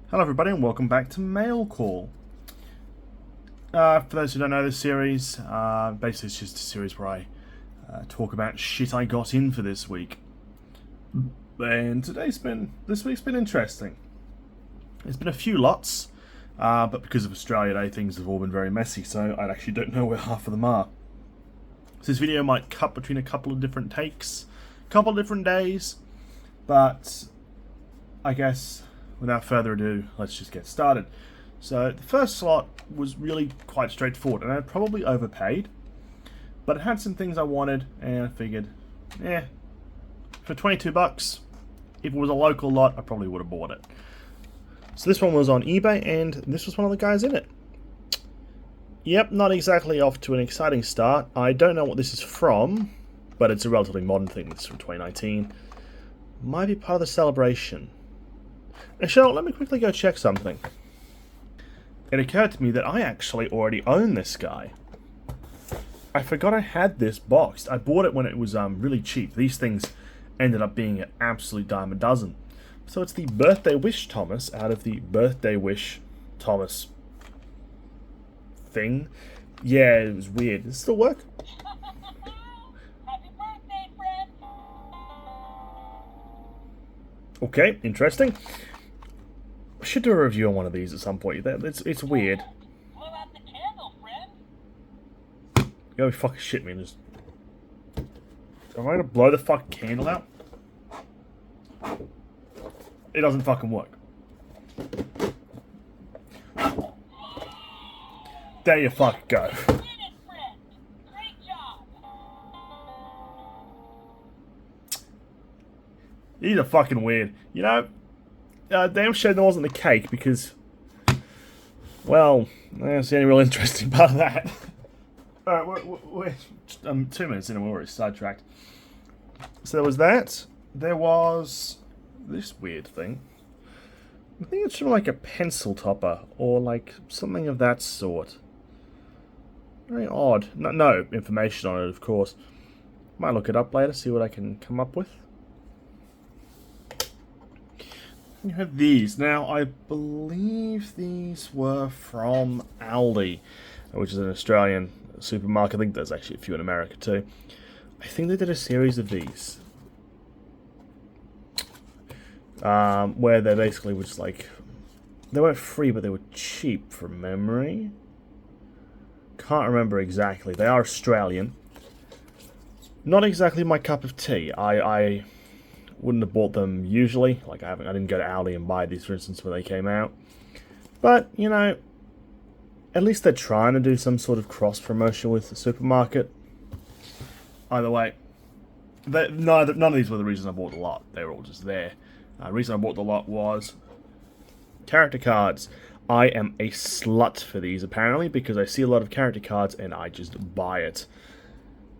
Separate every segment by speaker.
Speaker 1: Hello everybody and welcome back to Mail Call. For those who don't know this series, basically it's just a series where I talk about shit I got in for this week. And this week's been interesting. There's been a few lots, but because of Australia Day things have all been very messy, so I actually don't know where half of them are. So this video might cut between a couple of different takes, a couple of different days, but I guess without further ado, let's just get started. So the first slot was really quite straightforward, and I probably overpaid, but it had some things I wanted, and I figured, for 22 bucks, if it was a local lot, I probably would have bought it. So this one was on eBay, and this was one of the guys in it. Yep, not exactly off to an exciting start. I don't know what this is from, but it's a relatively modern thing. It's from 2019. Might be part of the celebration. Actually, let me quickly go check something. It occurred to me that I actually already own this guy. I forgot I had this boxed. I bought it when it was really cheap. These things ended up being an absolute dime a dozen. So it's the Birthday Wish Thomas out of the Birthday Wish Thomas thing. Yeah, it was weird. Does it still work?
Speaker 2: Happy birthday, friend!
Speaker 1: Okay, interesting. I should do a review on one of these at some point. It's weird.
Speaker 2: Blow out the candle, friend!
Speaker 1: You gotta be fucking shit me and just... Am I gonna blow the fucking candle out? It doesn't fucking work. There you fucking go.
Speaker 2: You did it, friend! Great job!
Speaker 1: These are fucking weird. You know, damn sure there wasn't the cake because, well, that's the only real interesting part of that. Alright, we're 2 minutes in and we're already sidetracked. So there was that. There was this weird thing. I think it's from like a pencil topper or like something of that sort. Very odd. No information on it, of course. Might look it up later, see what I can come up with. You have these. Now, I believe these were from Aldi, which is an Australian supermarket. I think there's actually a few in America too. I think they did a series of these. Where they basically were just like... They weren't free, but they were cheap from memory. Can't remember exactly. They are Australian. Not exactly my cup of tea. I wouldn't have bought them usually. Like I didn't go to Aldi and buy these, for instance, when they came out. But you know, at least they're trying to do some sort of cross promotion with the supermarket. Either way, none of these were the reason I bought the lot. They were all just there. The reason I bought the lot was character cards. I am a slut for these apparently because I see a lot of character cards and I just buy it.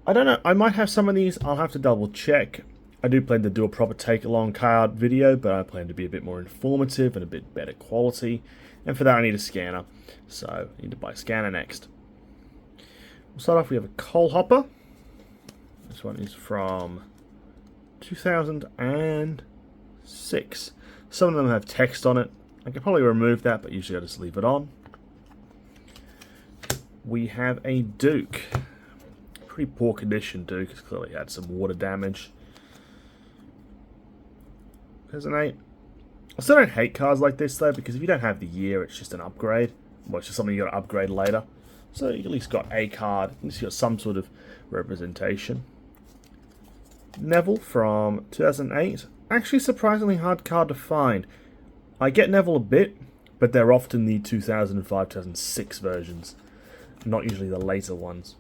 Speaker 1: I don't know. I might have some of these. I'll have to double check. I do plan to do a proper take-along card video, but I plan to be a bit more informative and a bit better quality. And for that I need a scanner. So I need to buy a scanner next. We'll start off, we have a coal hopper. This one is from 2006. Some of them have text on it. I could probably remove that, but usually I just leave it on. We have a Duke. Pretty poor condition Duke. It's clearly had some water damage. 2008. I still don't hate cards like this though, because if you don't have the year, it's just an upgrade. Well, it's just something you got to upgrade later. So you at least got a card. At least you got some sort of representation. Neville from 2008. Actually, surprisingly hard card to find. I get Neville a bit, but they're often the 2005-2006 versions, not usually the later ones.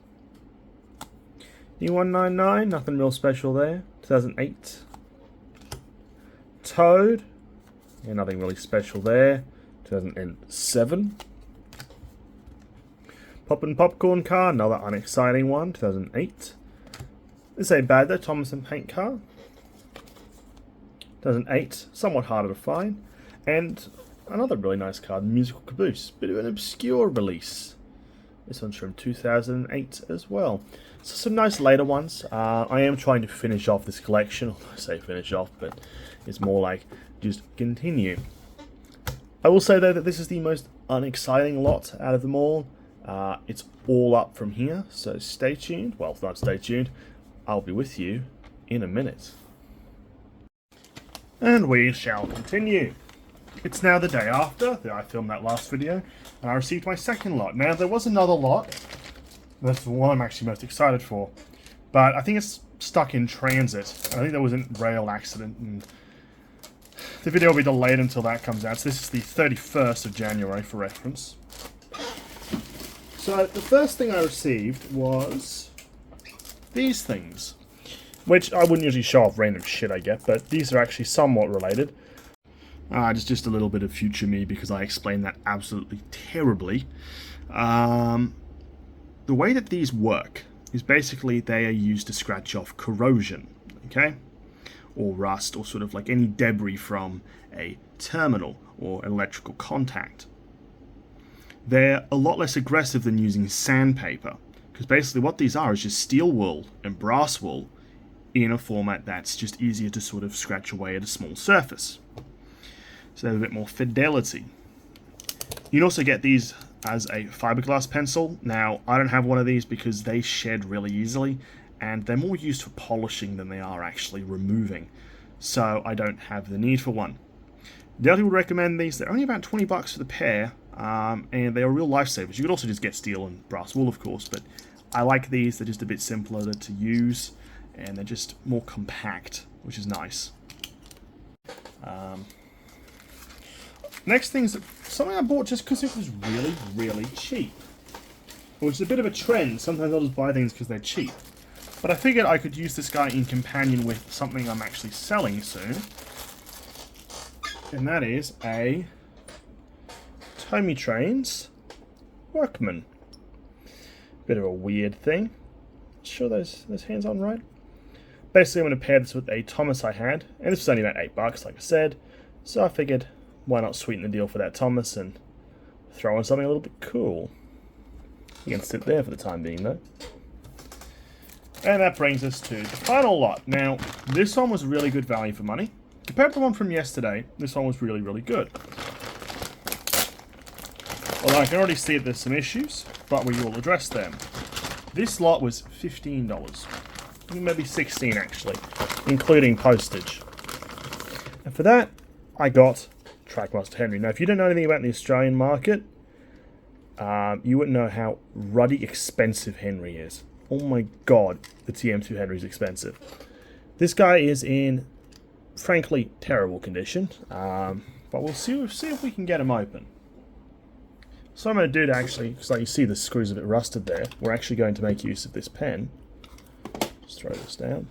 Speaker 1: E199, nothing real special there. 2008. Toad, yeah, nothing really special there. 2007. Poppin' Popcorn car, another unexciting one. 2008. This ain't bad though, Thomas and Paint car. 2008, somewhat harder to find. And another really nice card, Musical Caboose. Bit of an obscure release. This one's from 2008 as well. So some nice later ones. I am trying to finish off this collection. I say finish off, but it's more like just continue. I will say though that this is the most unexciting lot out of them all. It's all up from here, so stay tuned. Well, if not stay tuned, I'll be with you in a minute. And we shall continue. It's now the day after that I filmed that last video, and I received my second lot. Now, there was another lot. That's the one I'm actually most excited for. But I think it's stuck in transit. I think there was a rail accident, and the video will be delayed until that comes out. So this is the 31st of January for reference. So the first thing I received was these things, which I wouldn't usually show off random shit I get, but these are actually somewhat related. Just a little bit of future me because I explained that absolutely terribly. The way that these work is basically they are used to scratch off corrosion, okay? Or rust, or sort of like any debris from a terminal or electrical contact. They're a lot less aggressive than using sandpaper, because basically what these are is just steel wool and brass wool in a format that's just easier to sort of scratch away at a small surface. So they have a bit more fidelity. You can also get these as a fiberglass pencil. Now, I don't have one of these because they shed really easily, and they're more used for polishing than they are actually removing. So I don't have the need for one. Definitely would recommend these. They're only about 20 bucks for the pair, and they are real lifesavers. You could also just get steel and brass wool, of course, but I like these. They're just a bit simpler to use, and they're just more compact, which is nice. Next thing is something I bought just because it was really, really cheap. Which is a bit of a trend. Sometimes I'll just buy things because they're cheap. But I figured I could use this guy in companion with something I'm actually selling soon. And that is a Tommy Trains Workman. Bit of a weird thing. Sure those hands on right? Basically I'm going to pair this with a Thomas I had. And this was only about $8, like I said. So I figured, why not sweeten the deal for that Thomas and throw in something a little bit cool. You can sit there for the time being, though. And that brings us to the final lot. Now, this one was really good value for money. Compared to the one from yesterday, this one was really, really good. Although I can already see that there's some issues, but we will address them. This lot was $15. Maybe $16, actually, including postage. And for that, I got TrackMaster Henry. Now, if you don't know anything about the Australian market, you wouldn't know how ruddy expensive Henry is. Oh my god, the TM2 Henry is expensive. This guy is in, frankly, terrible condition, but we'll see if we can get him open. So I'm going to do to actually, because like you see the screws a bit rusted there, we're actually going to make use of this pen. Just throw this down.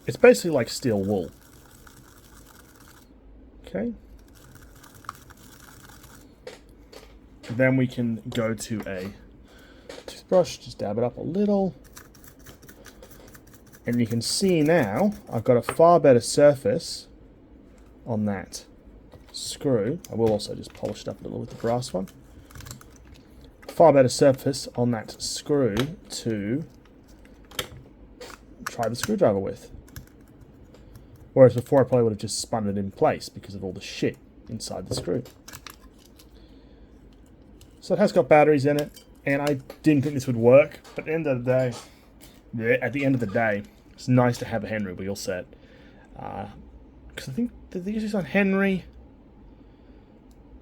Speaker 1: It's basically like steel wool. Okay. Then we can go to a toothbrush, just dab it up a little. And you can see now, I've got a far better surface on that screw. I will also just polish it up a little with the brass one. Far better surface on that screw to try the screwdriver with. Whereas before I probably would have just spun it in place because of all the shit inside the screw. So it has got batteries in it, and I didn't think this would work, but at the end of the day, it's nice to have a Henry wheel set. Because I think the issues on Henry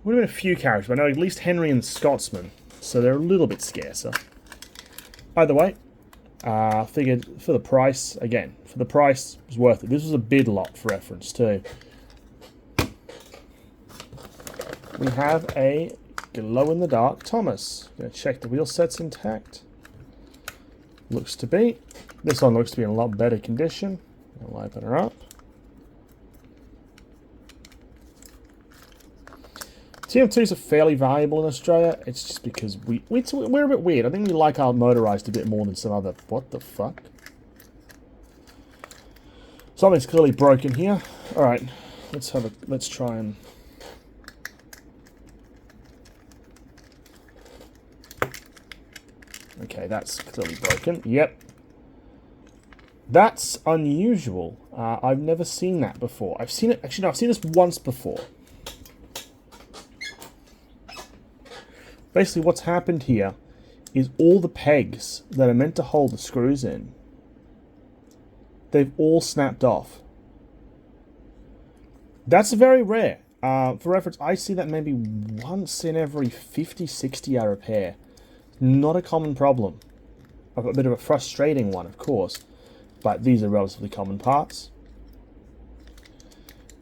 Speaker 1: would have been a few characters, but I know at least Henry and Scotsman, so they're a little bit scarcer. Either way, figured for the price, again, for the price, it was worth it. This was a bid lot for reference too. We have a glow-in-the-dark Thomas. Gonna check the wheel set's intact. Looks to be. This one looks to be in a lot better condition. I'll open her up. TM2s are fairly valuable in Australia. It's just because we're a bit weird. I think we like our motorized a bit more than some other... What the fuck? Something's clearly broken here. Alright, let's try and... Okay, that's clearly broken. Yep. That's unusual. I've never seen that before. I've seen it... Actually, no, I've seen this once before. Basically, what's happened here is all the pegs that are meant to hold the screws in, they've all snapped off. That's very rare. For reference, I see that maybe once in every 50, 60 I repair. Not a common problem. A bit of a frustrating one, of course. But these are relatively common parts.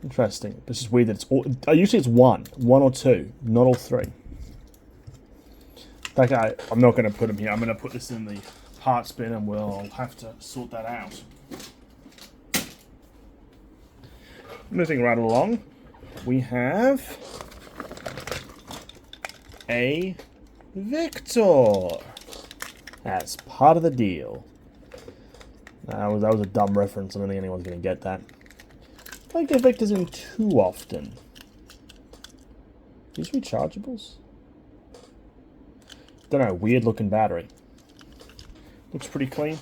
Speaker 1: Interesting. This is weird that it's all... Usually it's one or two, not all three. Okay, I'm not going to put them here. I'm going to put this in the parts bin and we'll have to sort that out. Moving right along, we have a Victor as part of the deal. That was a dumb reference. I don't think anyone's going to get that. I don't get Victors in too often. These rechargeables? Don't know, weird looking battery. Looks pretty clean.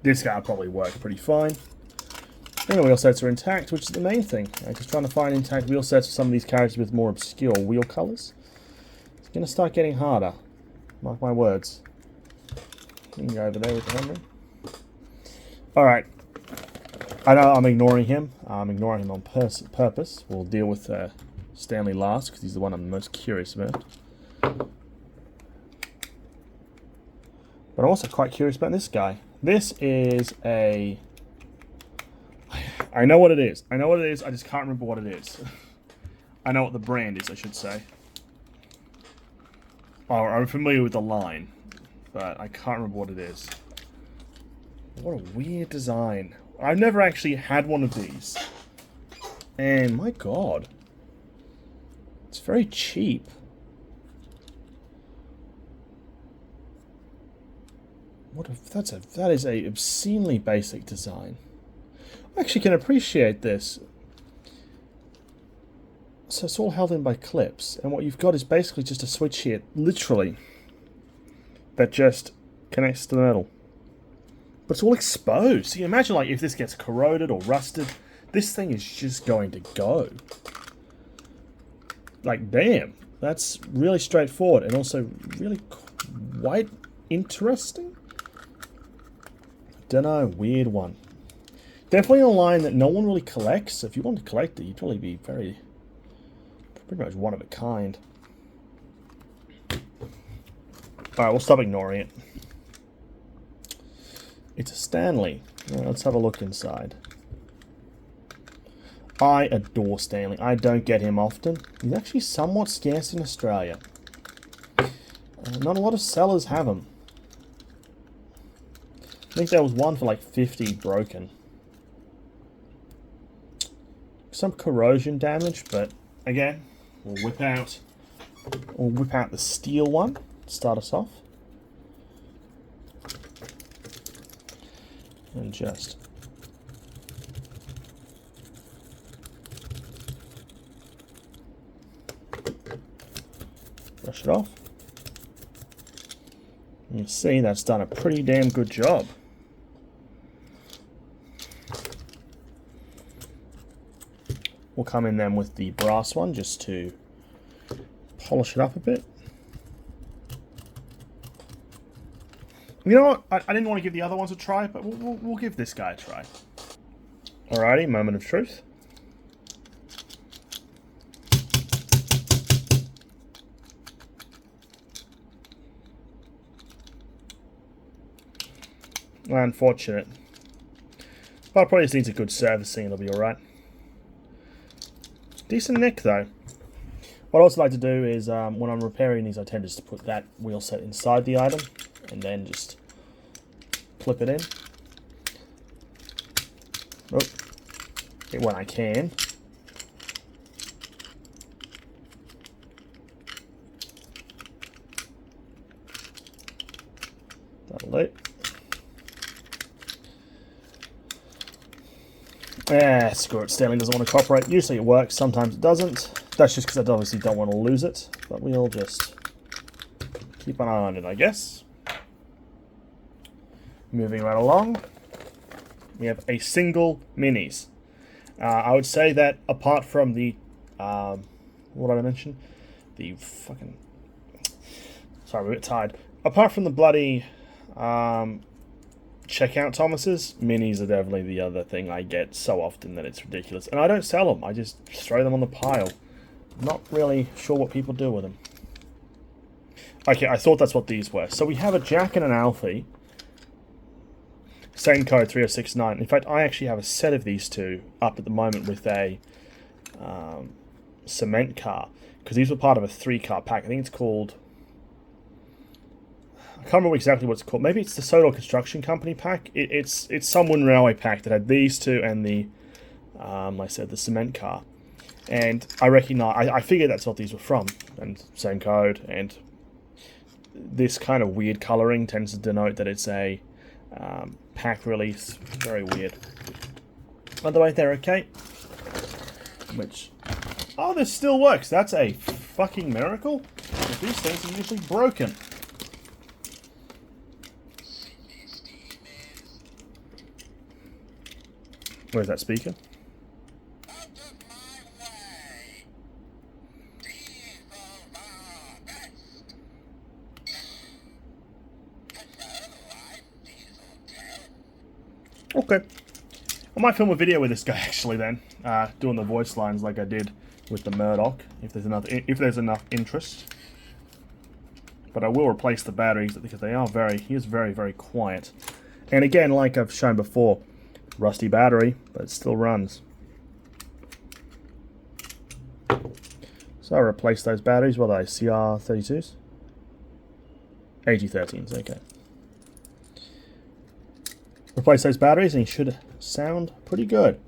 Speaker 1: This guy probably works pretty fine. And the wheel sets are intact, which is the main thing. Just trying to find intact wheel sets for some of these characters with more obscure wheel colours. It's going to start getting harder. Mark my words. You can go over there with the Henry. Alright. I know I'm ignoring him. I'm ignoring him on purpose. We'll deal with Stanley last, because he's the one I'm most curious about. But I'm also quite curious about this guy. This is a... I know what it is. I know what it is. I just can't remember what it is. I know what the brand is, I should say. Oh, I'm familiar with the line. But I can't remember what it is. What a weird design. I've never actually had one of these. And my god. It's very cheap. That is a obscenely basic design. I actually can appreciate this. So it's all held in by clips, and what you've got is basically just a switch here, literally, that just connects to the metal. But it's all exposed. So you imagine, like, if this gets corroded or rusted, this thing is just going to go. Like, damn. That's really straightforward, and also really quite interesting. Dunno, weird one. Definitely a line that no one really collects. If you want to collect it, you'd probably be pretty much one of a kind. Alright, we'll stop ignoring it. It's a Stanley. Now, let's have a look inside. I adore Stanley. I don't get him often. He's actually somewhat scarce in Australia. Not a lot of sellers have him. I think there was one for like 50 broken. Some corrosion damage, but again, we'll whip out the steel one to start us off. And just brush it off. You see, that's done a pretty damn good job. We'll come in then with the brass one just to polish it up a bit. You know what? I didn't want to give the other ones a try, but we'll give this guy a try. Alrighty, moment of truth. Unfortunate. But it probably just needs a good servicing, it'll be alright. Decent nick though. What I also like to do is, when I'm repairing these, I tend just to put that wheel set inside the item, and then just clip it in. Oh, when I can. That'll do. Ah, screw it. Stanley doesn't want to cooperate. Usually it works, sometimes it doesn't. That's just because I obviously don't want to lose it. But we'll just keep an eye on it, I guess. Moving right along. We have a single Minis. I would say that apart from the... what did I mention? The fucking... Sorry, I'm a bit tired. Apart from the bloody checkout Thomases, Minis are definitely the other thing I get so often that it's ridiculous. And I don't sell them. I just throw them on the pile. Not really sure what people do with them. Okay, I thought that's what these were. So we have a Jack and an Alfie. Same code, 3069. In fact, I actually have a set of these two up at the moment with a cement car. Because these were part of a 3-car pack. I think it's called... I can't remember exactly what it's called. Maybe it's the Sodor Construction Company pack. It's some Wind Railway pack that had these two and the, like I said, the cement car. And I figured that's what these were from. And same code. And this kind of weird colouring tends to denote that it's a pack release. Very weird. By the way, they're okay. Which... Oh, this still works. That's a fucking miracle. These things are usually broken. Where's that speaker? Okay. I might film a video with this guy actually then, doing the voice lines like I did with the Murdoch, if there's enough interest. But I will replace the batteries because he is very, very quiet. And again, like I've shown before, rusty battery, but it still runs. So I'll replace those batteries. What are they? CR32s? AG13s, okay. Replace those batteries and it should sound pretty good.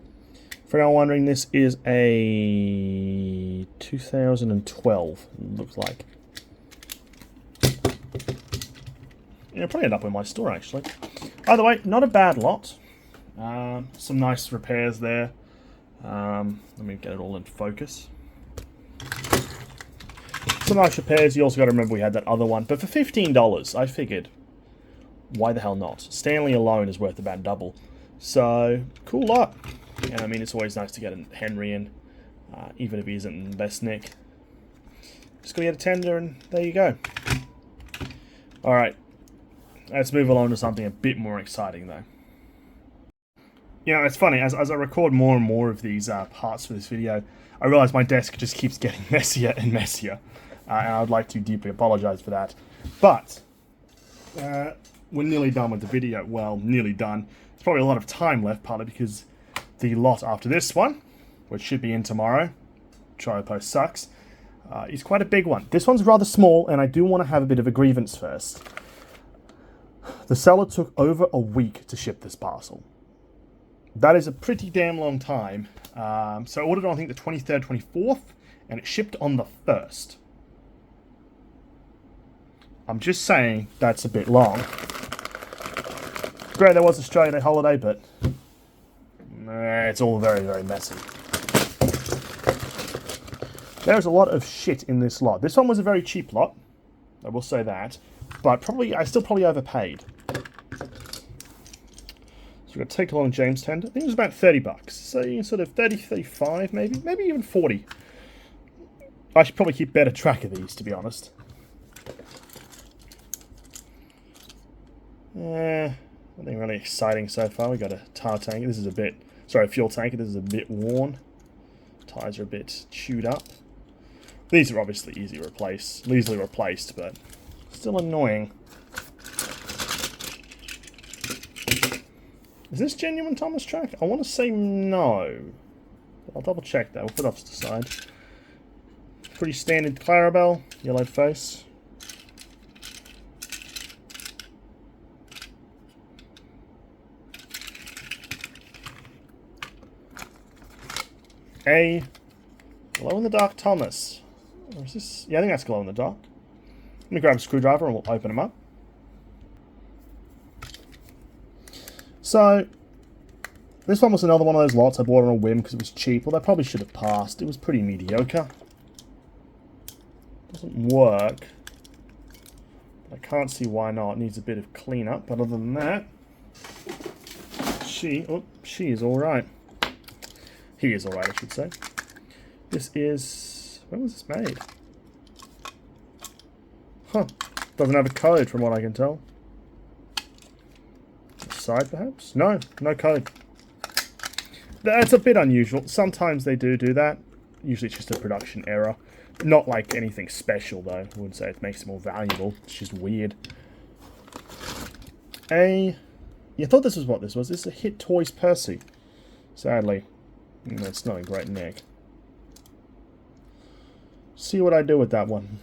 Speaker 1: For anyone wondering, this is a 2012, looks like. Yeah, probably end up in my store actually. Either way, not a bad lot. Some nice repairs there. Let me get it all in focus. Some nice repairs. You also got to remember we had that other one. But for $15, I figured, why the hell not? Stanley alone is worth about double. So, cool lot. And I mean, it's always nice to get a Henry in, even if he isn't in the best nick. Just gotta get a tender and there you go. Alright. Let's move along to something a bit more exciting though. You know, it's funny, as I record more and more of these parts for this video, I realise my desk just keeps getting messier and messier. And I would like to deeply apologise for that. But, we're nearly done with the video. Well, nearly done. There's probably a lot of time left, partly because the lot after this one, which should be in tomorrow, Try Post sucks, is quite a big one. This one's rather small, and I do want to have a bit of a grievance first. The seller took over a week to ship this parcel. That is a pretty damn long time. So I ordered on, I think, the 23rd, 24th, and it shipped on the 1st. I'm just saying that's a bit long. Great, there was Australia Day holiday, but it's all very, very messy. There's a lot of shit in this lot. This one was a very cheap lot, I will say that, but I still probably overpaid. So we're going to take along James tender. I think it was about $30. So you can sort of 30, 35 maybe even 40. I should probably keep better track of these, to be honest. Nothing really exciting so far. We got a tar tank. This is a bit, sorry, fuel tanker. This is a bit worn. Tires are a bit chewed up. These are obviously easily replaced, but still annoying. Is this genuine Thomas track? I want to say no. I'll double check that. We'll put it off to the side. Pretty standard Clarabelle, yellowed face. A glow-in-the-dark Thomas. Or is this? Yeah, I think that's glow-in-the-dark. Let me grab a screwdriver and we'll open them up. So, this one was another one of those lots I bought on a whim because it was cheap. Well, that probably should have passed. It was pretty mediocre. Doesn't work. But I can't see why not. It needs a bit of cleanup. But other than that, she is alright. He is alright, I should say. This is... when was this made? Huh. Doesn't have a code from what I can tell. Side, perhaps? No, no code. That's a bit unusual. Sometimes they do that. Usually it's just a production error. Not like anything special, though. I wouldn't say it makes it more valuable. It's just weird. Yeah, I thought this was what this was. This is a Hit Toys Percy. Sadly, it's not a great neck. See what I do with that one.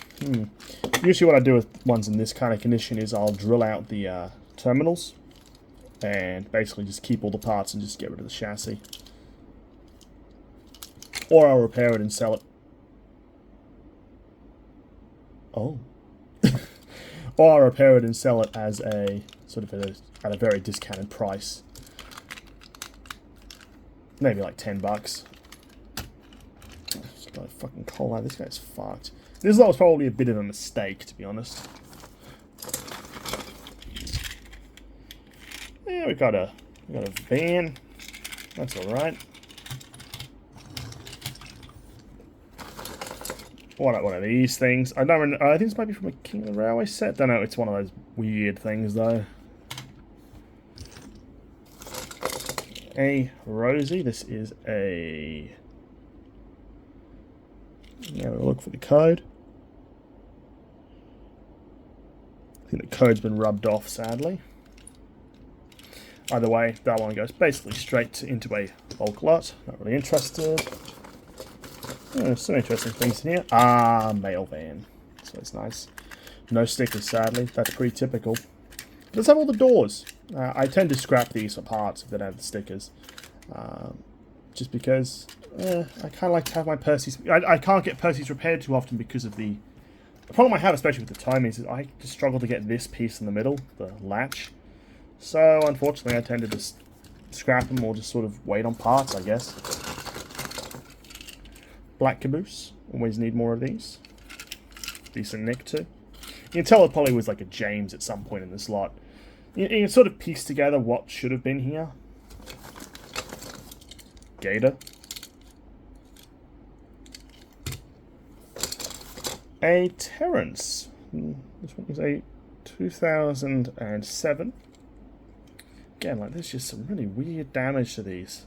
Speaker 1: Usually what I do with ones in this kind of condition is I'll drill out the terminals and basically just keep all the parts and just get rid of the chassis. Or I'll repair it and sell it. Oh. Or I'll repair it and sell it as a sort of at a very discounted price. Maybe like $10. Just got a fucking call out. This guy's fucked. This lot was probably a bit of a mistake, to be honest. Yeah, we got a van. That's all right. One of these things. I don't. I think this might be from a King of the Railway set. Don't know. It's one of those weird things, though. A Rosie. This is a. Yeah, we'll look for the code. I think the code's been rubbed off, sadly. Either way, that one goes basically straight into a bulk lot. Not really interested. There's some interesting things in here. Mail van. So it's nice. No stickers, sadly. That's pretty typical. It does have all the doors. I tend to scrap these for parts if they don't have the stickers. Just because I kind of like to have my Percy's... I can't get Percy's repaired too often because of the problem I have, especially with the timing, is I just struggle to get this piece in the middle, the latch. So, unfortunately, I tend to just scrap them or just sort of wait on parts, I guess. Black Caboose. Always need more of these. Decent nick, too. You can tell it probably was like a James at some point in this lot. You can sort of piece together what should have been here. Gator. A Terrence. This one is a 2007. Again, like, there's just some really weird damage to these.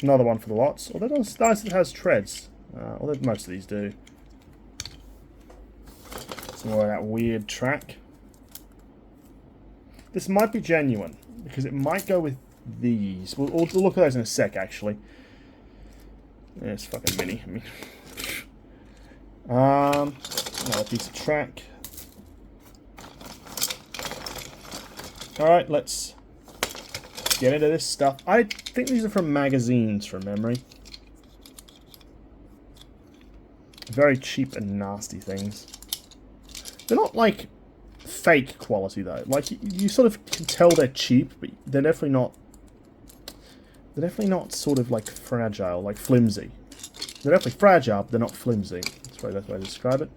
Speaker 1: Another one for the lots. Although it's nice that it has treads. Although most of these do. Some more of that weird track. This might be genuine, because it might go with these. We'll look at those in a sec, actually. Yeah, it's fucking mini. I mean, another piece of track. Alright, let's get into this stuff. I think these are from magazines, from memory. Very cheap and nasty things. They're not, like, fake quality, though. Like, you sort of can tell they're cheap, but they're definitely not... They're definitely not sort of, like, fragile, like flimsy. They're definitely fragile, but they're not flimsy. That's probably the best way to describe it.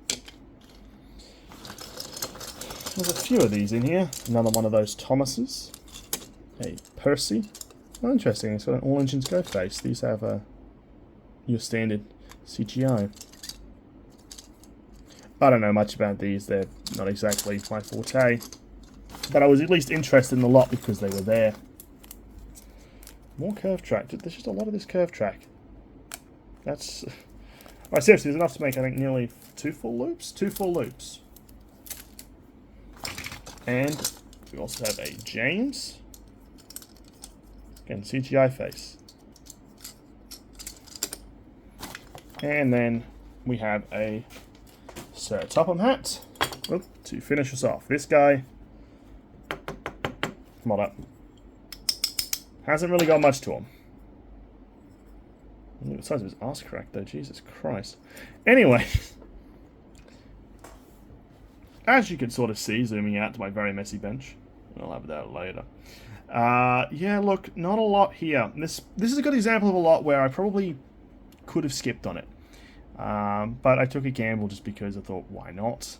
Speaker 1: There's a few of these in here. Another one of those Thomases. A Percy. Oh, interesting. It's got an all engines go face. These have your standard CGI. I don't know much about these. They're not exactly my forte. But I was at least interested in the lot because they were there. More curve track. There's just a lot of this curve track. That's... Right, seriously, there's enough to make, I think, nearly 2 full loops? 2 full loops. And we also have a James. Again, CGI face. And then we have a Sir Topham hat. Oh, to finish us off. This guy, come on up. Hasn't really got much to him. Look at the size of his arse crack though, Jesus Christ. Anyway. As you can sort of see, zooming out to my very messy bench. I'll have that later. Yeah, look, not a lot here. This is a good example of a lot where I probably could have skipped on it. But I took a gamble just because I thought, why not?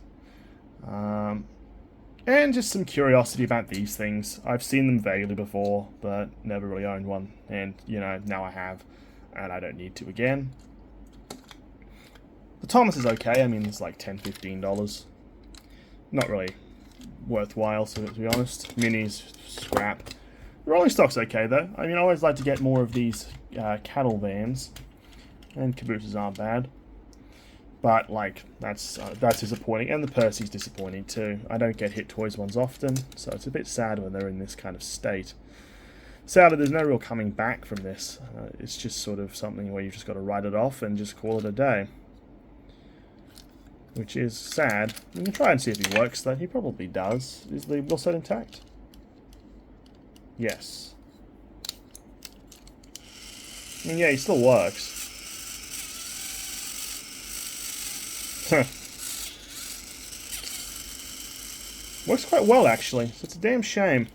Speaker 1: And just some curiosity about these things. I've seen them vaguely before, but never really owned one. And, you know, now I have. And I don't need to again. The Thomas is okay. I mean, it's like $10, $15. Not really worthwhile, so to be honest. Minis, scrap. The rolling stock's okay, though. I mean, I always like to get more of these cattle vans. And cabooses aren't bad. But, like, that's disappointing. And the Percy's disappointing, too. I don't get Hit Toys ones often, so it's a bit sad when they're in this kind of state. Sadly, there's no real coming back from this. It's just sort of something where you've just got to write it off and just call it a day. Which is sad. We can try and see if he works, though. He probably does. Is the wheel set intact? Yes. I mean, yeah, he still works. Works quite well, actually. So it's a damn shame.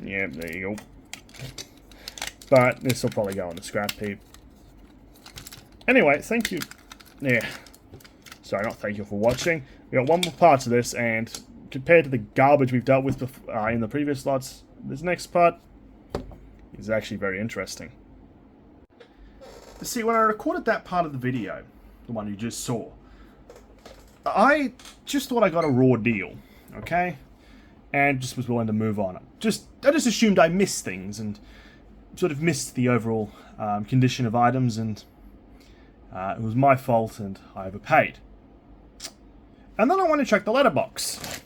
Speaker 1: Yeah, there you go. But this will probably go on the scrap heap. Anyway, thank you. Yeah. Sorry, not thank you for watching. We got one more part to this, and compared to the garbage we've dealt with in the previous lots, this next part is actually very interesting. See, when I recorded that part of the video, the one you just saw, I just thought I got a raw deal, okay? And just was willing to move on. I just assumed I missed things and sort of missed the overall condition of items, and it was my fault and I overpaid. And then I went to check the letterbox.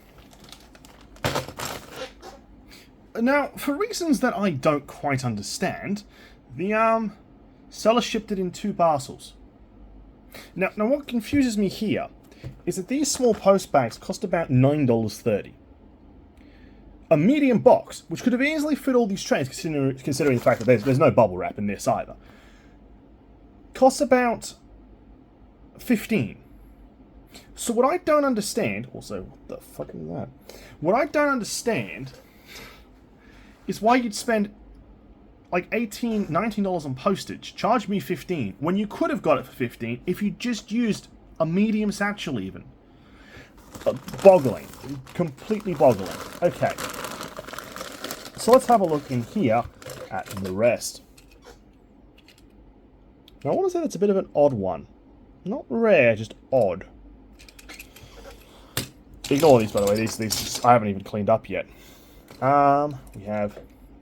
Speaker 1: Now, for reasons that I don't quite understand, the seller shipped it in 2 parcels. Now what confuses me here is that these small post bags cost about $9.30. A medium box, which could have easily fit all these trays, considering the fact that there's no bubble wrap in this either, costs about $15. So what I don't understand, also, what the fuck is that? What I don't understand is why you'd spend like $18, $19 on postage, charge me $15, when you could have got it for $15 if you just used a medium satchel even. Boggling. Completely boggling. Okay. So let's have a look in here at the rest. Now I want to say that's a bit of an odd one. Not rare, just odd. Ignore these, by the way. These I haven't even cleaned up yet. We have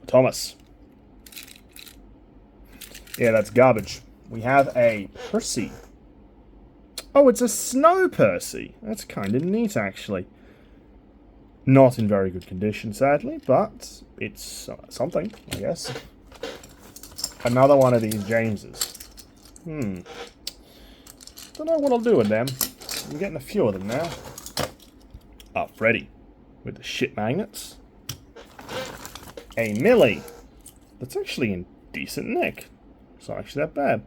Speaker 1: Thomas. Yeah, that's garbage. We have a Percy. Oh, it's a Snow Percy. That's kind of neat, actually. Not in very good condition, sadly, but it's something, I guess. Another one of these Jameses. Don't know what I'll do with them. I'm getting a few of them now. Oh, Freddy. With the shit magnets. A Millie. That's actually in decent nick. It's not actually that bad.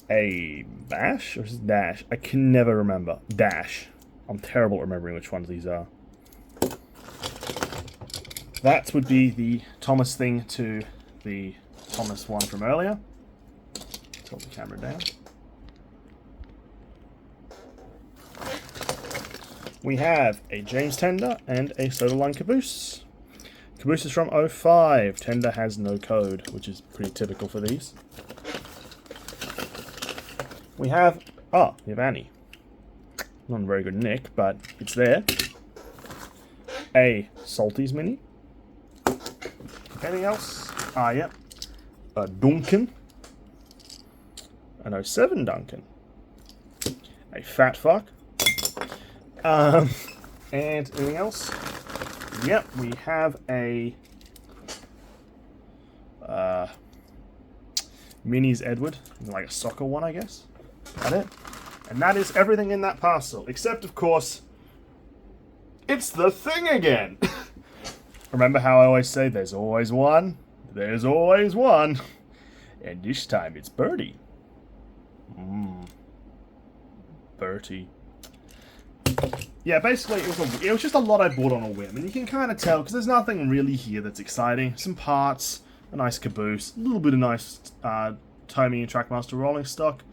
Speaker 1: A Bash? Or is it Dash? I can never remember. Dash. I'm terrible at remembering which ones these are. That would be the Thomas thing to the Thomas one from earlier. Tilt the camera down. We have a James Tender and a Soda Line Caboose. Caboose is from 05. Tender has no code, which is pretty typical for these. We have Annie. Not in very good nick, but it's there. A Salties Mini. Anything else? Yep. A Duncan. An 07 Duncan. A Fat Fuck. And anything else? Yep, we have a Minis Edward, like a soccer one, I guess. That it? And that is everything in that parcel, except, of course, it's the thing again. Remember how I always say, there's always one, there's always one, and this time it's Bertie. Bertie. Yeah, basically, it was just a lot I bought on a whim, and you can kind of tell, because there's nothing really here that's exciting. Some parts, a nice caboose, a little bit of nice Tommy and Trackmaster rolling stock,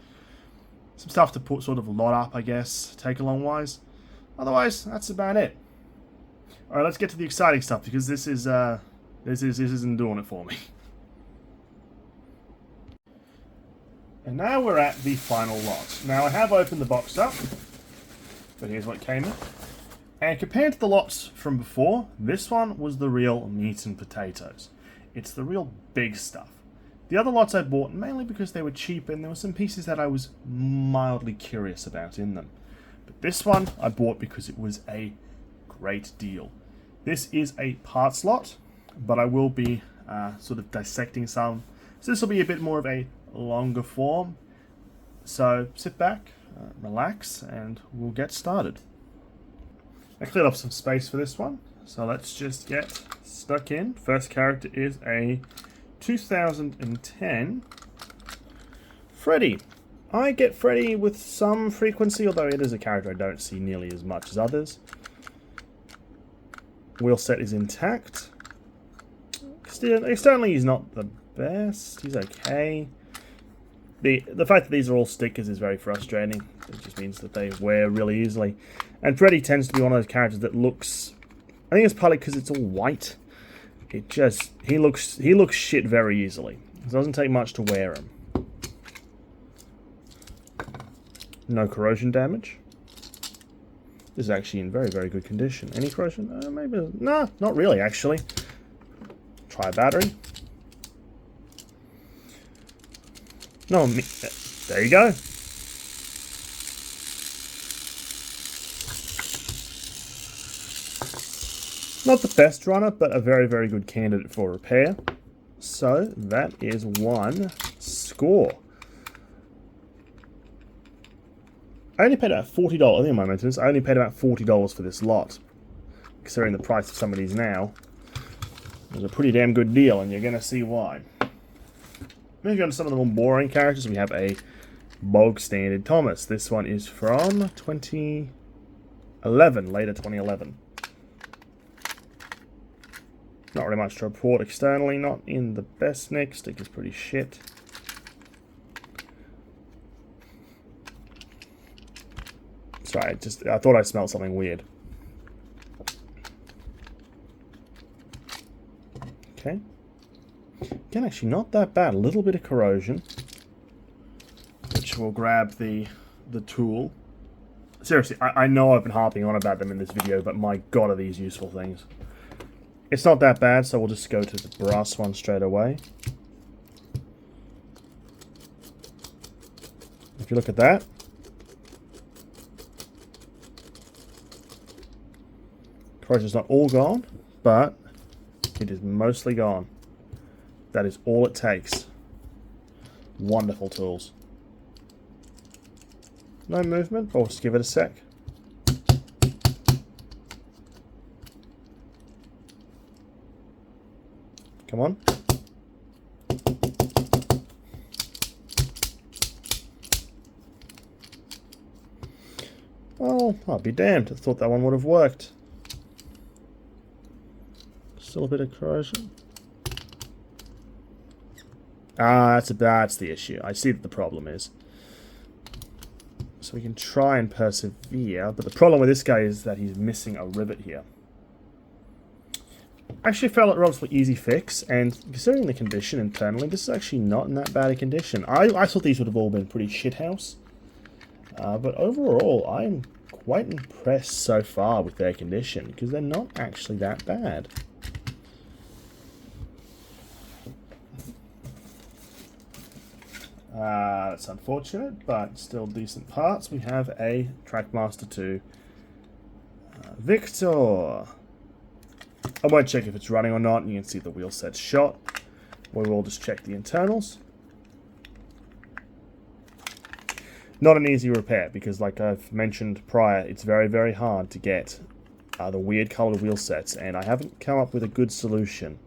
Speaker 1: Some stuff to put sort of lot up, I guess, take along wise. Otherwise, that's about it. All right, let's get to the exciting stuff because this isn't doing it for me. And now we're at the final lot. Now I have opened the box up, but here's what came in. And compared to the lots from before, this one was the real meat and potatoes. It's the real big stuff. The other lots I bought mainly because they were cheap and there were some pieces that I was mildly curious about in them. But this one I bought because it was a great deal. This is a parts lot, but I will be sort of dissecting some. So this will be a bit more of a longer form. So sit back, relax, and we'll get started. I cleared up some space for this one, so let's just get stuck in. First character is a 2010 Freddy. I get Freddy with some frequency, although it is a character I don't see nearly as much as others. Wheel set is intact. Externally, he's not the best. He's okay. The fact that these are all stickers is very frustrating. It just means that they wear really easily. And Freddy tends to be one of those characters that looks... I think it's partly because it's all white. It just... He looks shit very easily. It doesn't take much to wear him. No corrosion damage. This is actually in very, very good condition. Any corrosion? Maybe... No, not really, actually. Try a battery. No, there you go. Not the best runner, but a very, very good candidate for repair. So, that is one score. I only paid about $40. I think my maintenance. I only paid about $40 for this lot. Considering the price of some of these now. It was a pretty damn good deal, and you're going to see why. Moving on to some of the more boring characters, we have a bog standard Thomas. This one is from 2011, later 2011. Not really much to report externally, not in the best nick. Stick is pretty shit. Sorry, I thought I smelled something weird. Okay. Again, actually not that bad. A little bit of corrosion. Which will grab the tool. Seriously, I know I've been harping on about them in this video, but my god are these useful things. It's not that bad, so we'll just go to the brass one straight away. If you look at that. Corrosion's not all gone, but it is mostly gone. That is all it takes. Wonderful tools. No movement, I'll just give it a sec. Come on. Oh, I'll be damned. I thought that one would have worked. Still a bit of corrosion. Ah, that's the issue. I see what the problem is. So we can try and persevere, but the problem with this guy is that he's missing a rivet here. I actually felt it a relatively easy fix, and considering the condition internally, this is actually not in that bad a condition. I thought these would have all been pretty shithouse. But overall, I'm quite impressed so far with their condition, because they're not actually that bad. That's unfortunate, but still decent parts. We have a TrackMaster 2 Victor. I won't check if it's running or not, and you can see the wheel set's shot. We will just check the internals. Not an easy repair, because like I've mentioned prior, it's very, very hard to get the weird colored wheel sets, and I haven't come up with a good solution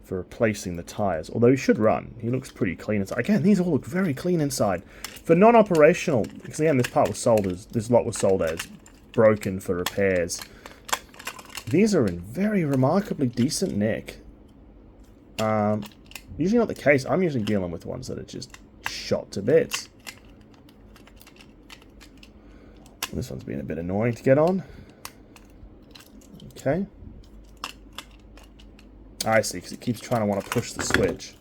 Speaker 1: for replacing the tires. Although he should run. He looks pretty clean inside. Again, these all look very clean inside. For non-operational, because again, this lot was sold as broken for repairs. These are in very remarkably decent nick. Usually not the case. I'm usually dealing with ones that are just shot to bits. This one's been a bit annoying to get on. Okay. I see, because it keeps trying to want to push the switch.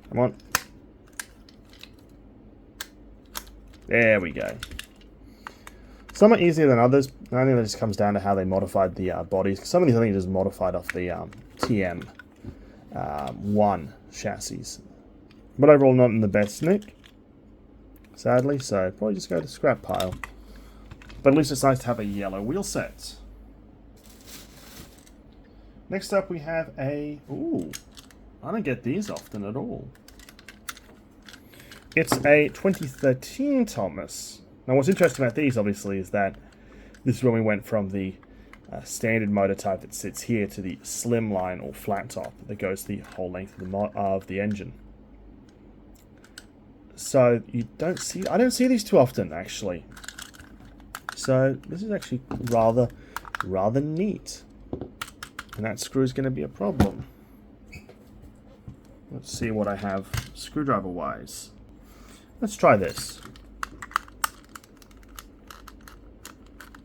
Speaker 1: Come on. There we go. Some are easier than others. I think that just comes down to how they modified the bodies. Some of these I think are just modified off the TM1 chassis. But overall not in the best nick, sadly, so probably just go to scrap pile. But at least it's nice to have a yellow wheel set. Next up we have a... Ooh, I don't get these often at all. It's a 2013 Thomas. Now what's interesting about these, obviously, is that this is when we went from the standard motor type that sits here to the slimline or flat top that goes the whole length of the engine. So you don't see... I don't see these too often, actually. So this is actually rather neat. And that screw is going to be a problem. Let's see what I have screwdriver-wise. Let's try this.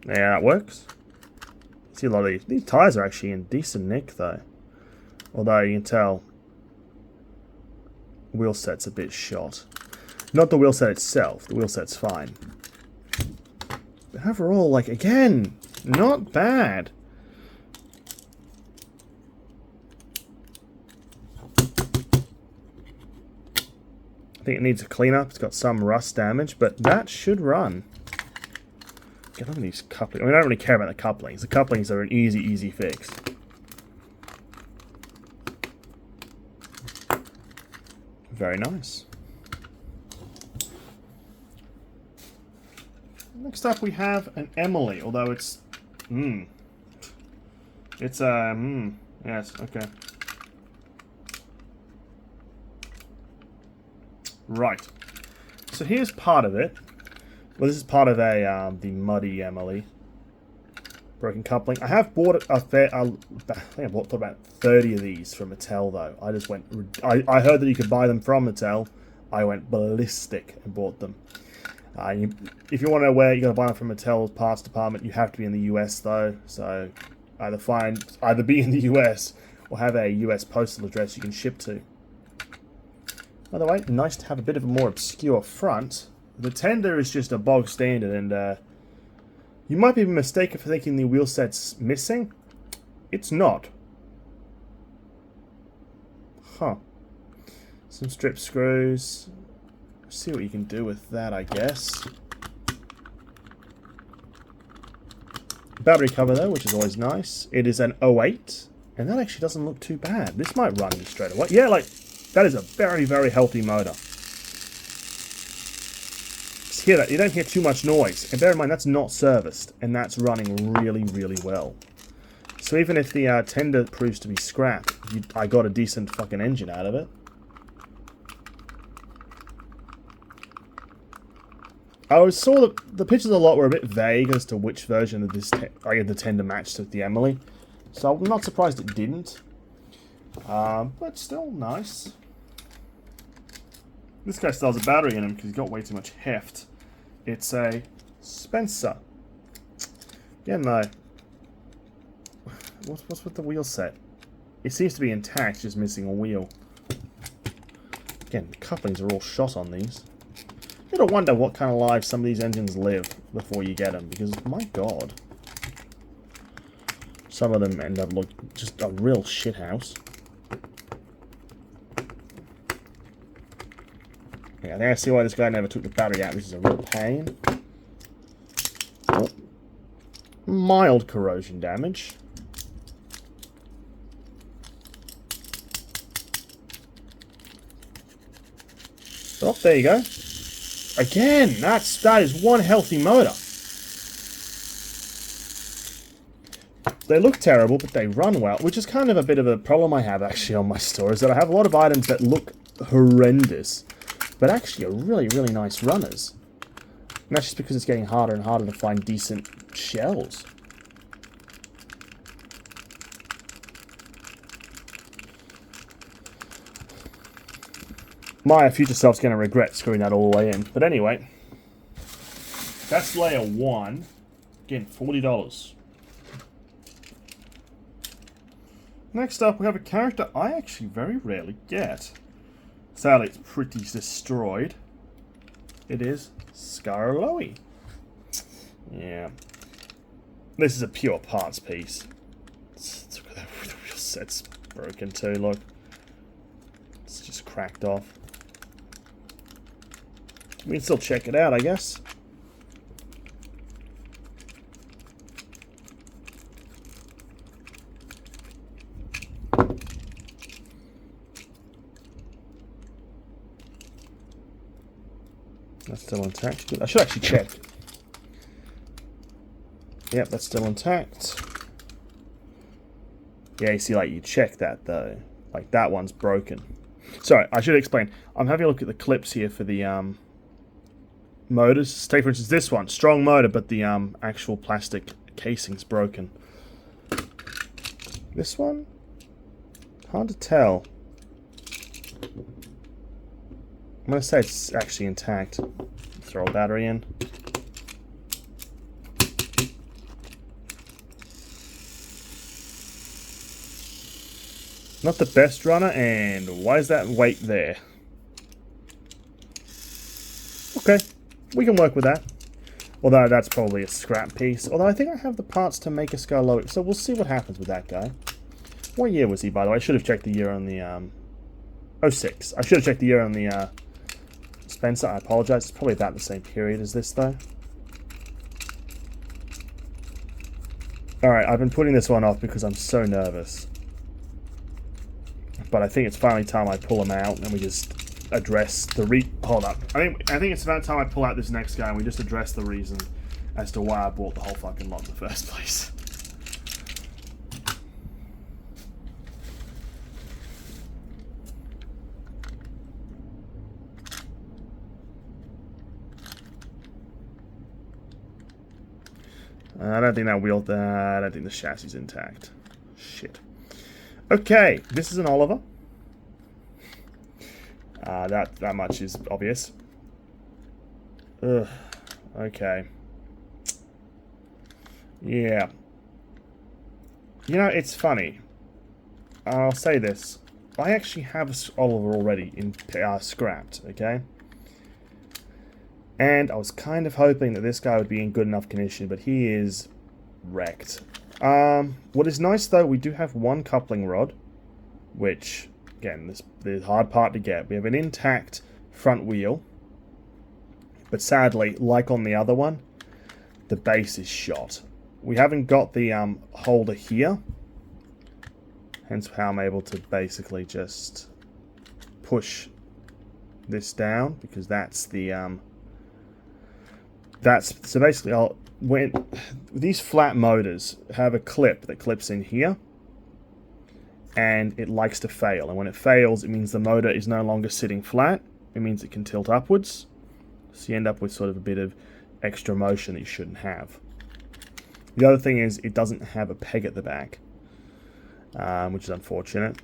Speaker 1: Yeah, that works. See a lot of these. These tires are actually in decent nick, though. Although you can tell wheel set's a bit shot. Not the wheel set itself. The wheel set's fine. But overall, like, again, not bad. I think it needs a cleanup. It's got some rust damage, but that should run. Get on these couplings. I mean, I don't really care about the couplings. The couplings are an easy fix. Very nice. Next up we have an Emily, although it's... It's yes, okay. Right. So here's part of it. Well, this is part of the Muddy Emily. Broken coupling. I have bought a fair... I think I bought about 30 of these from Mattel, though. I just went... I heard that you could buy them from Mattel. I went ballistic and bought them. If you want to know where you're going to buy them from Mattel's parts department, you have to be in the US, though. So either be in the US or have a US postal address you can ship to. By the way, nice to have a bit of a more obscure front. The tender is just a bog standard, and you might be mistaken for thinking the wheel set's missing. It's not. Huh. Some strip screws. See what you can do with that, I guess. Battery cover, though, which is always nice. It is an 08, and that actually doesn't look too bad. This might run just straight away. Yeah, like, that is a very healthy motor. Hear that, you don't hear too much noise, and bear in mind that's not serviced, and that's running really well. So even if the tender proves to be scrap, I got a decent fucking engine out of it. I saw the pictures a lot were a bit vague as to which version of this the tender matched with the Emily, so I'm not surprised it didn't. But still nice. This guy still has a battery in him because he's got way too much heft. It's a Spencer. Again, though, what's with the wheel set? It seems to be intact, just missing a wheel. Again, the couplings are all shot on these. You gotta wonder what kind of lives some of these engines live before you get them, because, my god. Some of them end up looking just a real shithouse. Yeah, I think I see why this guy never took the battery out, which is a real pain. Oh. Mild corrosion damage. Oh, there you go. Again, that is one healthy motor. They look terrible, but they run well, which is kind of a bit of a problem I have actually on my store, is that I have a lot of items that look horrendous, but actually are really nice runners. And that's just because it's getting harder and harder to find decent shells. My future self's going to regret screwing that all the way in. But anyway, that's layer 1. Again, $40. Next up, we have a character I actually very rarely get. Sadly, it's pretty destroyed. It is Skarloey. Yeah. This is a pure parts piece. Look at that, the real set's broken too, look. It's just cracked off. We can still check it out, I guess. That's still intact. I should actually check. Yep, that's still intact. Yeah, you see, like, you check that, though. Like, that one's broken. Sorry, I should explain. I'm having a look at the clips here for the motors. Take, for instance, this one. Strong motor, but the actual plastic casing's broken. This one? Hard to tell. I'm going to say it's actually intact. Throw a battery in. Not the best runner, and why is that weight there? Okay, we can work with that. Although that's probably a scrap piece. Although I think I have the parts to make a Skarloey, so we'll see what happens with that guy. What year was he, by the way? I should have checked the year on the, 06. I should have checked the year on the, Spencer. I apologize. It's probably about the same period as this, though. Alright, I've been putting this one off because I'm so nervous. But I think it's finally time I pull them out and we just address the hold up. I think it's about time I pull out this next guy and we just address the reason as to why I bought the whole fucking lot in the first place. I don't think that wheel. I don't think the chassis is intact. Shit. Okay, this is an Oliver. That much is obvious. Ugh. Okay. Yeah. You know, it's funny. I'll say this. I actually have an Oliver already in scrapped, okay? And I was kind of hoping that this guy would be in good enough condition, but he is wrecked. What is nice, though, we do have one coupling rod, which, again, this the hard part to get. We have an intact front wheel, but sadly, like on the other one, the base is shot. We haven't got the holder here, hence how I'm able to basically just push this down, because that's the so basically when these flat motors have a clip that clips in here, and it likes to fail, and when it fails, it means the motor is no longer sitting flat. It means it can tilt upwards, so you end up with sort of a bit of extra motion that you shouldn't have. The other thing is it doesn't have a peg at the back, which is unfortunate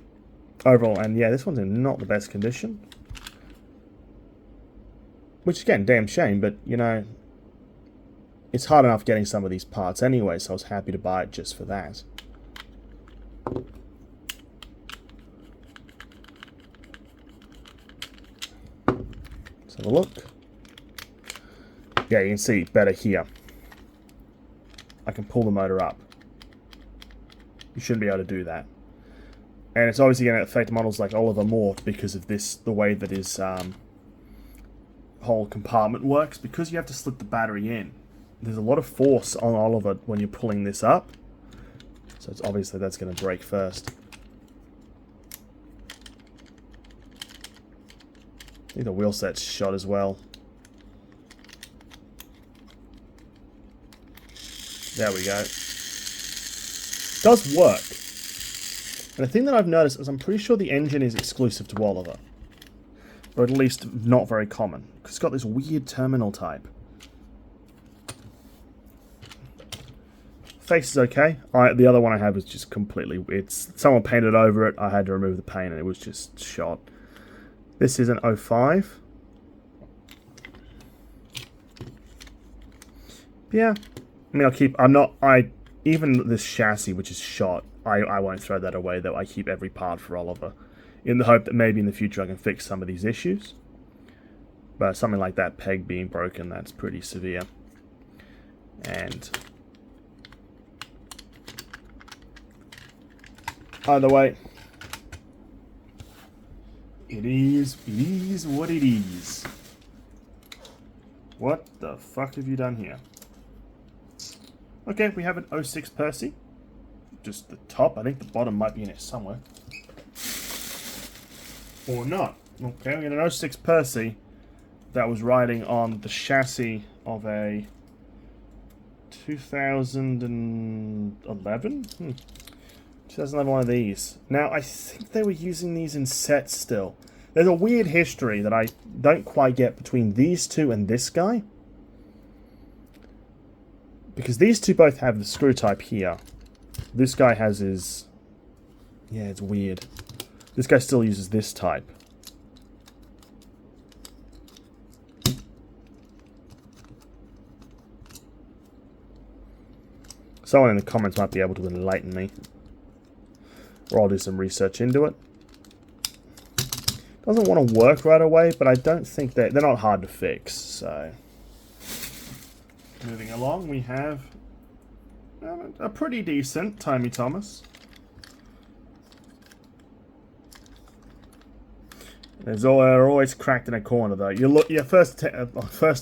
Speaker 1: overall. And yeah, this one's in not the best condition, which again, damn shame, but you know, it's hard enough getting some of these parts anyway, so I was happy to buy it just for that. Let's have a look. Yeah, you can see better here. I can pull the motor up. You shouldn't be able to do that. And it's obviously going to affect models like Oliver more because of this, the way that his whole compartment works. Because you have to slip the battery in, there's a lot of force on Oliver when you're pulling this up. So it's obviously that's going to break first. I think the wheel set's shot as well. There we go. Does work. And the thing that I've noticed is I'm pretty sure the engine is exclusive to Oliver. Or at least not very common. Because it's got this weird terminal type. Face is okay. The other one I had was just completely... someone painted over it. I had to remove the paint and it was just shot. This is an 05. Yeah. I mean, even this chassis, which is shot, I won't throw that away, though. I keep every part for Oliver, in the hope that maybe in the future I can fix some of these issues. But something like that peg being broken, that's pretty severe. And either way, it is what it is. What the fuck have you done here? Okay, we have an 06 Percy. Just the top. I think the bottom might be in it somewhere. Or not. Okay, we got an 06 Percy that was riding on the chassis of a 2011? 2011 one of these. Now, I think they were using these in sets still. There's a weird history that I don't quite get between these two and this guy. Because these two both have the screw type here. This guy has his... Yeah, it's weird. This guy still uses this type. Someone in the comments might be able to enlighten me. Or I'll do some research into it. Doesn't want to work right away, but I don't think they're not hard to fix, so... Moving along, we have a pretty decent Timey Thomas. They're always cracked in a corner, though. You look, your first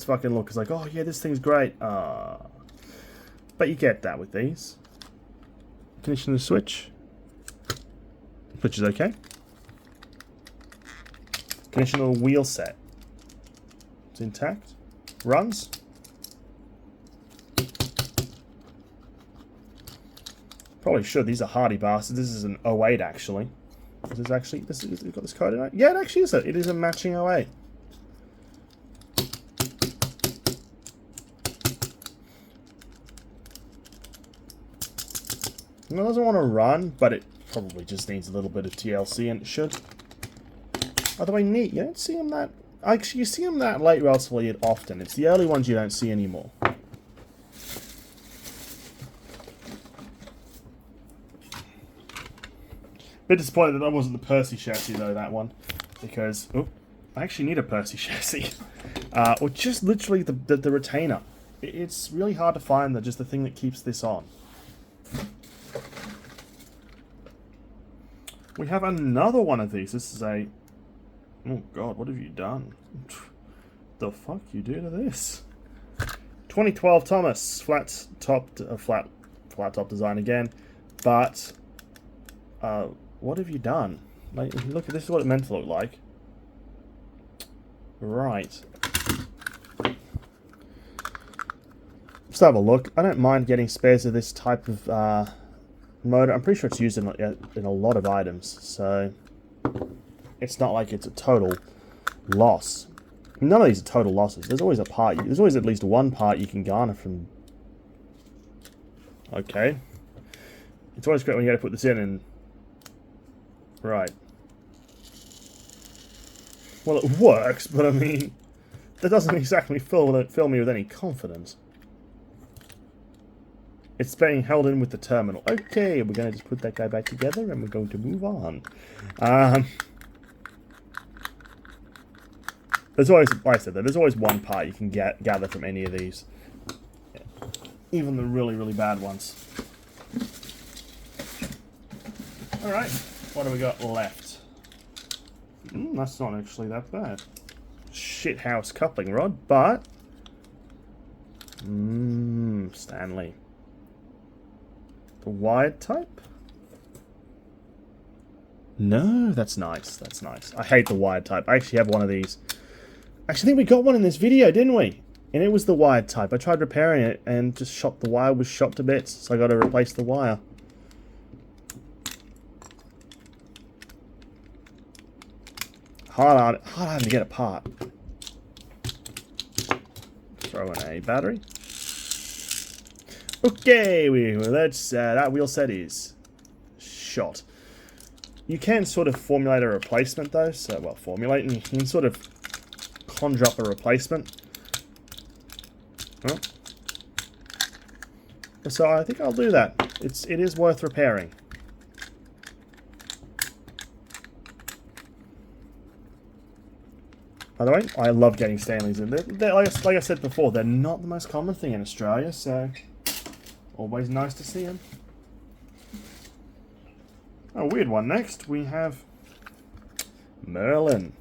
Speaker 1: fucking look is like, oh yeah, this thing's great. But you get that with these. Condition the switch, which is okay. Condition the wheel set. It's intact. Runs. Probably should. These are hardy bastards. This is an 08 actually. This is actually you've got this code in it. Yeah, it actually is. It is a matching 08. It doesn't want to run, but it probably just needs a little bit of TLC, and it should. By the way, neat. You don't see them that. Actually, you see them that late relatively often. It's the early ones you don't see anymore. Bit disappointed that wasn't the Percy chassis though, that one, because I actually need a Percy chassis, or just literally the retainer. It's really hard to find just the thing that keeps this on. We have another one of these. This is a... Oh god, what have you done? The fuck you do to this? 2012 Thomas, flat top design again, but what have you done? Like, if you look at this, is what it meant to look like. Right. Let's have a look. I don't mind getting spares of this type of motor. I'm pretty sure it's used in a lot of items, so it's not like it's a total loss. None of these are total losses. There's always a part. There's always at least one part you can garner from. Okay. It's always great when you got to put this in and. Right. Well, it works, but I mean, that doesn't exactly fill me with any confidence. It's being held in with the terminal. Okay, we're going to just put that guy back together, and we're going to move on. There's always, like I said, there's always one part you can gather from any of these, even the really, really bad ones. All right. What do we got left? That's not actually that bad. Shithouse coupling rod, but... Stanley. The wired type? No, that's nice. That's nice. I hate the wired type. I actually have one of these. Actually, I think we got one in this video, didn't we? And it was the wired type. I tried repairing it and just the wire was shot to bits, so I got to replace the wire. Hard to get apart. Throw in a battery. Okay, that's that wheel set is shot. You can sort of formulate a replacement though, so, well, formulate, and you can sort of conjure up a replacement. Oh. So I think I'll do that. It is worth repairing. By the way, I love getting Stanleys in. They're like I said before, they're not the most common thing in Australia, so always nice to see them. A weird one next. We have Merlin.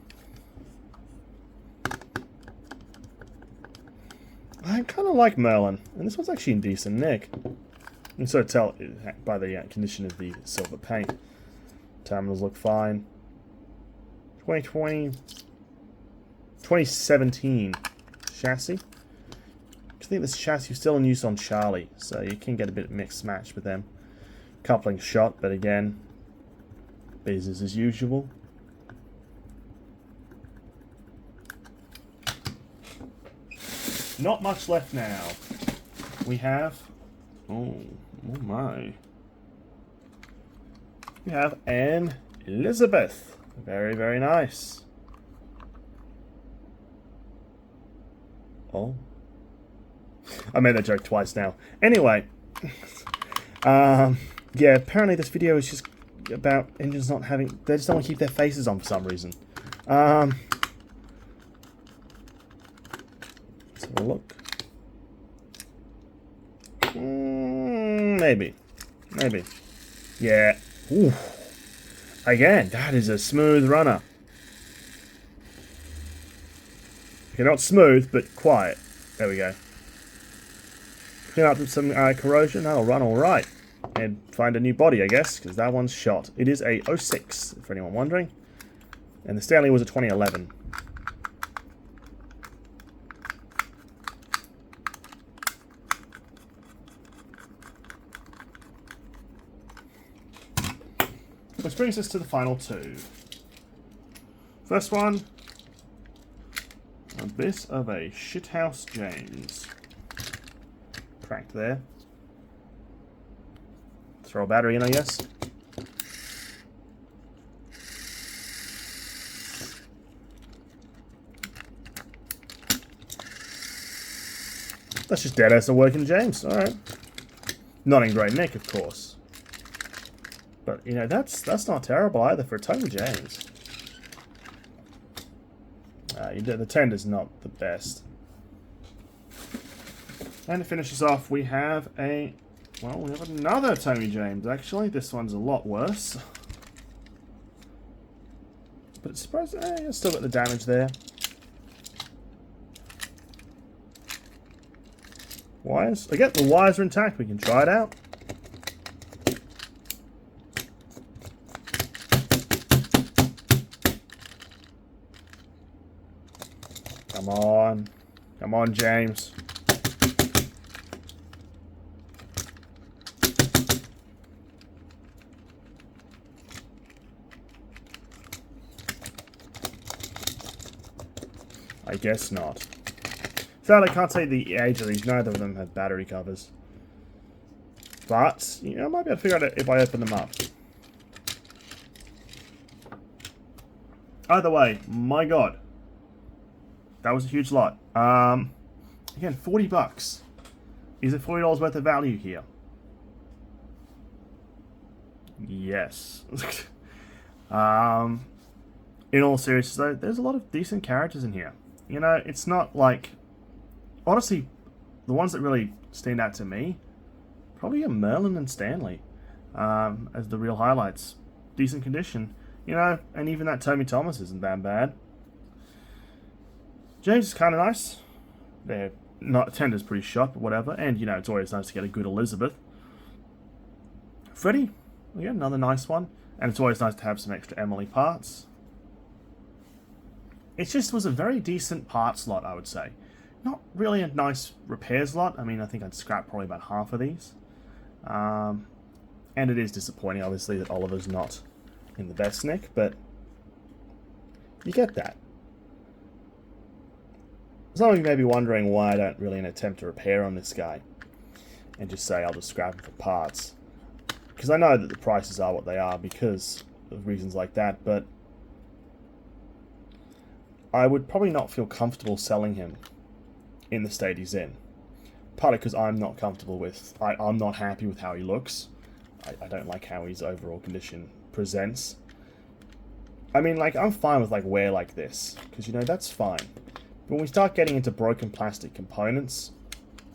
Speaker 1: I kind of like Merlin, and this one's actually in decent nick. You can sort of tell by the condition of the silver paint. Terminals look fine. 2017 chassis. I think this chassis is still in use on Charlie, so you can get a bit mixed match with them. Coupling shot, but again, business as usual. Not much left now. We have... Oh my. We have Anne Elizabeth. Very, very nice. Oh. I made that joke twice now. Anyway. Yeah, apparently this video is just about engines not having... They just don't want to keep their faces on for some reason. Let's have a look. Maybe. Maybe. Yeah. Ooh. Again, that is a smooth runner. Okay, not smooth, but quiet. There we go. Clean up some corrosion, that'll run alright. And find a new body, I guess, because that one's shot. It is a 06, for anyone wondering. And the Stanley was a 2011. Which brings us to the final two. First one, a bit of a shithouse James. Cracked there. Throw a battery in, I guess. That's just dead as a working James. Alright. Not in great nick, of course. But, you know, that's not terrible either for a Tony James. The tender's not the best. And to finish us off, we have another Tony James, actually. This one's a lot worse. But it's surprised, still got the damage there. Wires. Again, the wires are intact. We can try it out. Come on. Come on, James. I guess not. Sadly, I can't say the age of these. Neither of them have battery covers. But, you know, I might be able to figure out if I open them up. Either way, my god. That was a huge lot. Again, 40 bucks. Is it $40 worth of value here? Yes. In all seriousness, though, there's a lot of decent characters in here. You know, it's not like... Honestly, the ones that really stand out to me, probably are Merlin and Stanley, as the real highlights. Decent condition. You know, and even that Tommy Thomas isn't that bad. James is kind of nice. They're not... Tender's pretty shot, but whatever. And, you know, it's always nice to get a good Elizabeth. Freddie, again, another nice one. And it's always nice to have some extra Emily parts. It just was a very decent parts lot, I would say. Not really a nice repairs lot. I mean, I think I'd scrap probably about half of these. And it is disappointing, obviously, that Oliver's not in the best nick, but you get that. Some of you may be wondering why I don't really attempt to repair on this guy and just say I'll just scrap him for parts. Because I know that the prices are what they are, because of reasons like that, but I would probably not feel comfortable selling him in the state he's in. Partly because I'm not comfortable with... I'm not happy with how he looks. I don't like how his overall condition presents. I mean, like, I'm fine with, like, wear like this, because, you know, that's fine. But when we start getting into broken plastic components,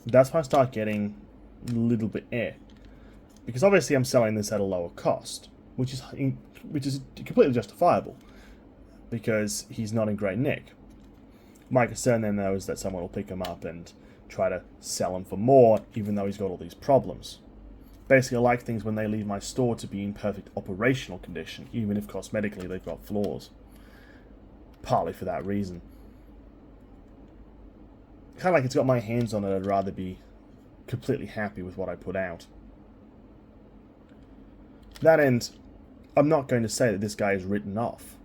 Speaker 1: that's when I start getting a little bit Because obviously I'm selling this at a lower cost, which is completely justifiable, because he's not in great nick. My concern then, though, is that someone will pick him up and try to sell him for more, even though he's got all these problems. Basically, I like things when they leave my store to be in perfect operational condition, even if cosmetically they've got flaws. Partly for that reason. Kind of like it's got my hands on it, I'd rather be completely happy with what I put out. To that end, I'm not going to say that this guy is written off.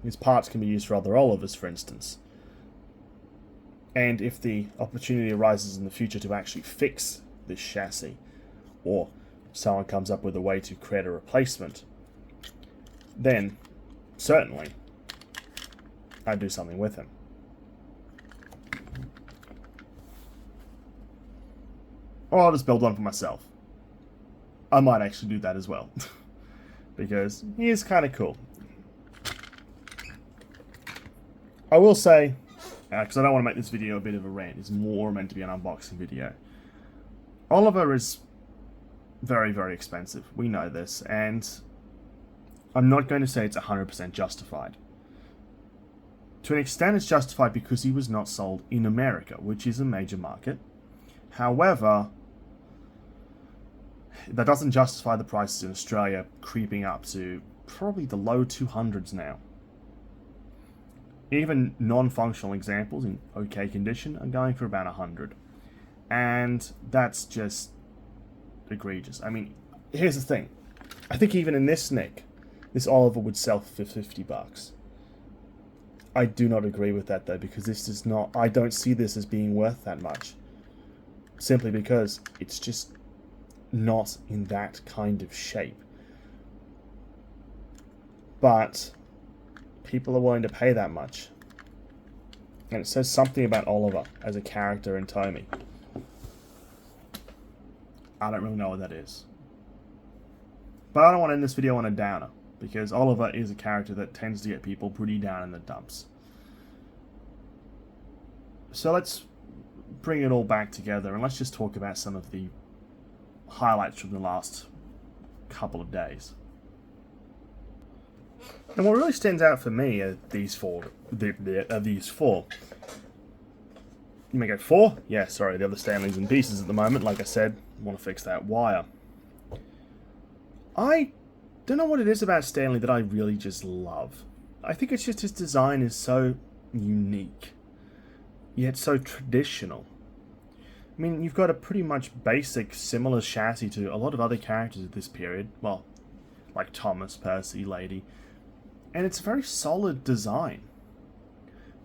Speaker 1: His parts can be used for other Olivers, for instance. And if the opportunity arises in the future to actually fix this chassis, or someone comes up with a way to create a replacement, then certainly I'd do something with him. Or I'll just build one for myself. I might actually do that as well. Because he is kind of cool. I will say, because I don't want to make this video a bit of a rant, it's more meant to be an unboxing video. Oliver is very, very expensive. We know this, and I'm not going to say it's 100% justified. To an extent, it's justified because he was not sold in America, which is a major market. However, that doesn't justify the prices in Australia creeping up to probably the low 200s now. Even non-functional examples in okay condition are going for about 100. And that's just egregious. I mean, here's the thing. I think even in this nick, this Oliver would sell for $50. I do not agree with that, though, because this is not... I don't see this as being worth that much. Simply because it's just not in that kind of shape. But people are willing to pay that much. And it says something about Oliver as a character in Tommy. I don't really know what that is. But I don't want to end this video on a downer, because Oliver is a character that tends to get people pretty down in the dumps. So let's bring it all back together, and let's just talk about some of the highlights from the last couple of days. And what really stands out for me are these four. You may go, 4? Yeah, sorry, the other Stanley's in pieces at the moment. Like I said, I want to fix that wire. I don't know what it is about Stanley that I really just love. I think it's just his design is so unique, yet so traditional. I mean, you've got a pretty much basic, similar chassis to a lot of other characters of this period. Well, like Thomas, Percy, Lady. And it's a very solid design.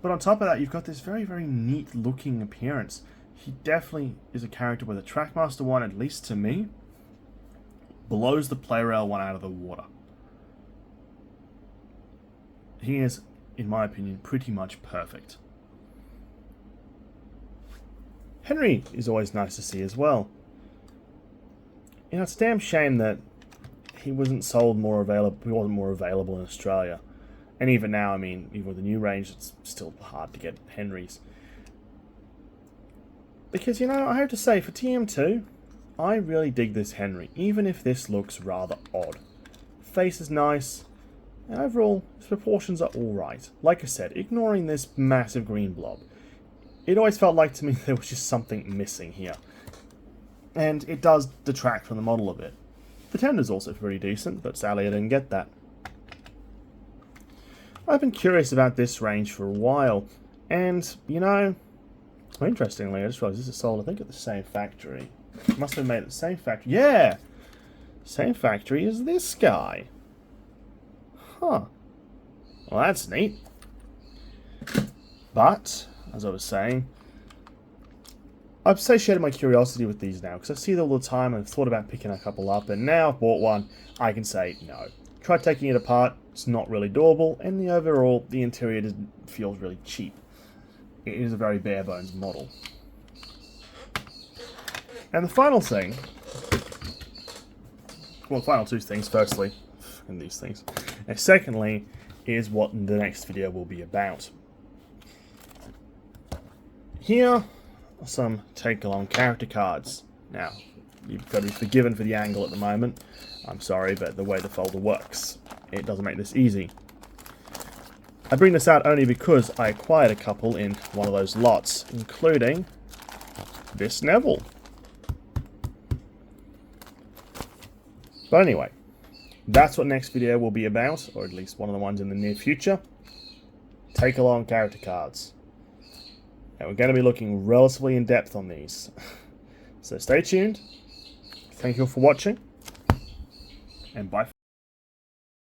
Speaker 1: But on top of that, you've got this very, very neat looking appearance. He definitely is a character where the TrackMaster one, at least to me, blows the Play-Rail one out of the water. He is, in my opinion, pretty much perfect. Henry is always nice to see as well. You know, it's a damn shame that he wasn't more available in Australia. And even now, I mean, even with the new range, it's still hard to get Henrys. Because, you know, I have to say, for TM2, I really dig this Henry, even if this looks rather odd. Face is nice, and overall, his proportions are alright. Like I said, ignoring this massive green blob, it always felt like to me there was just something missing here. And it does detract from the model a bit. The tender's also pretty decent, but sadly I didn't get that. I've been curious about this range for a while, and, you know, interestingly, I just realized this is sold, I think, at the same factory. It must have been made at the same factory. Yeah! Same factory as this guy. Huh. Well, that's neat. But, as I was saying, I've satiated my curiosity with these now, because I see them all the time, and I've thought about picking a couple up, and now I've bought one, I can say, no. Try taking it apart, it's not really doable, and the interior feels really cheap. It is a very bare bones model. And the final thing, well, final two things, firstly, and these things, and secondly, is what the next video will be about. Here are some take-along character cards. Now, you've got to be forgiven for the angle at the moment. I'm sorry, but the way the folder works, it doesn't make this easy. I bring this out only because I acquired a couple in one of those lots, including this Neville. But anyway, that's what next video will be about, or at least one of the ones in the near future. Take-along character cards. And we're going to be looking relatively in depth on these. So stay tuned. Thank you all for watching. And bye.